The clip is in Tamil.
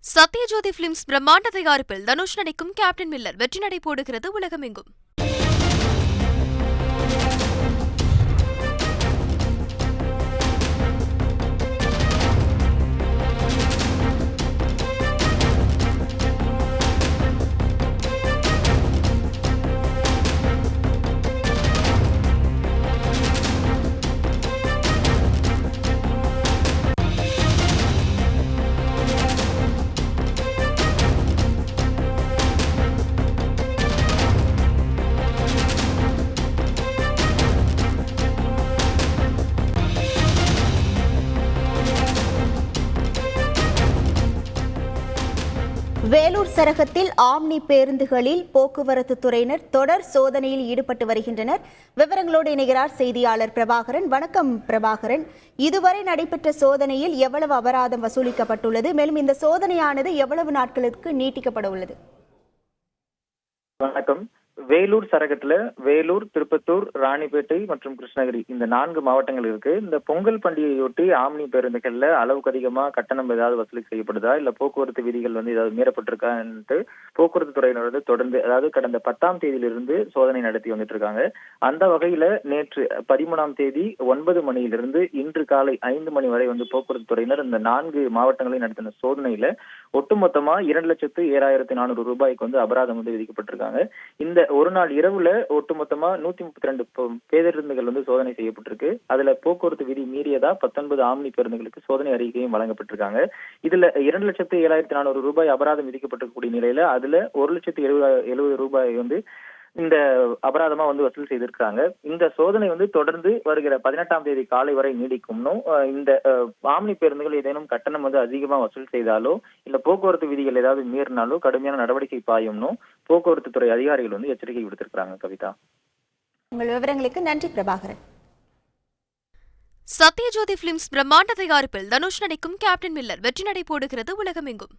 சத்யஜோதி பிலிம்ஸ் பிரம்மாண்ட தயாரிப்பில் தனுஷ் நடிக்கும் கேப்டன் மில்லர் வெற்றி நடை போடுகிறது உலகமெங்கும். வேலூர் சரகத்தில் ஆம்னி பேருந்துகளில் போக்குவரத்து துறையினர் தொடர் சோதனையில் ஈடுபட்டு வருகின்றனர். விவரங்களோடு இணைகிறார் செய்தியாளர் பிரபாகரன். வணக்கம் பிரபாகரன். இதுவரை நடைபெற்ற சோதனையில் எவ்வளவு அபராதம் வசூலிக்கப்பட்டுள்ளது? மேலும் இந்த சோதனையானது எவ்வளவு நாட்களுக்கு நீட்டிக்கப்பட உள்ளது? வணக்கம். வேலூர் சரகத்துல வேலூர், திருப்பத்தூர், ராணிப்பேட்டை மற்றும் கிருஷ்ணகிரி இந்த 4 மாவட்டங்கள் இருக்கு. இந்த பொங்கல் பண்டிகையொட்டி ஆம்னி பேருந்துகள்ல அளவுக்கு அதிகமா கட்டணம் ஏதாவது வசூலி செய்யப்படுதா, இல்ல போக்குவரத்து விதிகள் ஏதாவது மீறப்பட்டிருக்கான்ட்டு போக்குவரத்து துறையினர் தொடர்ந்து, அதாவது கடந்த 10ஆம் தேதியிலிருந்து சோதனை நடத்தி வந்துட்டு இருக்காங்க. அந்த வகையில நேற்று 13ஆம் தேதி 9 மணியிலிருந்து இன்று காலை 5 மணி வரை போக்குவரத்து துறையினர் இந்த 4 மாவட்டங்களையும் நடத்தின சோதனையில ஒட்டுமொத்தமா 2,07,400 ரூபாய்க்கு அபராதம் விதிக்கப்பட்டிருக்காங்க. இந்த ஒரு நாள் இரவுல ஒட்டுமொத்தமா 132 பேருந்துகள் சோதனை செய்யப்பட்டிருக்கு. அதுல போக்குவரத்து விதி மீறியதா 19 ஆம்னி பேருந்துகளுக்கு சோதனை அறிக்கையும் வழங்கப்பட்டிருக்காங்க. இதுல 2,07,400 ரூபாய் அபராதம் விதிக்கப்பட்டிருக்கக்கூடிய நிலையில அதுல 1,70,070 ரூபாய் இந்த அபராதமா வசூல் செய்திருக்காங்க. இந்த சோதனை தொடர்ந்து வருகிற 18ஆம் தேதி காலை வரை நீடிக்கும்னும், இந்த ஆம்னி பேருந்துகள் ஏதேனும் கட்டணம் அதிகமா வசூல் செய்தாலோ இல்ல போக்குவரத்து விதிகள் ஏதாவது மீறினாலோ கடுமையான நடவடிக்கை பாயும்னும் போக்குவரத்து துறை அதிகாரிகள் எச்சரிக்கை விடுத்திருக்காங்க. கவிதா, உங்கள் விவரங்களுக்கு நன்றி பிரபாகரன். சத்யஜோதி பிலிம்ஸ் பிரம்மாண்ட தயாரிப்பில் தனுஷ் நடிக்கும் கேப்டன் மில்லர் வெற்றி நடை போடுகிறது உலகமெங்கும்.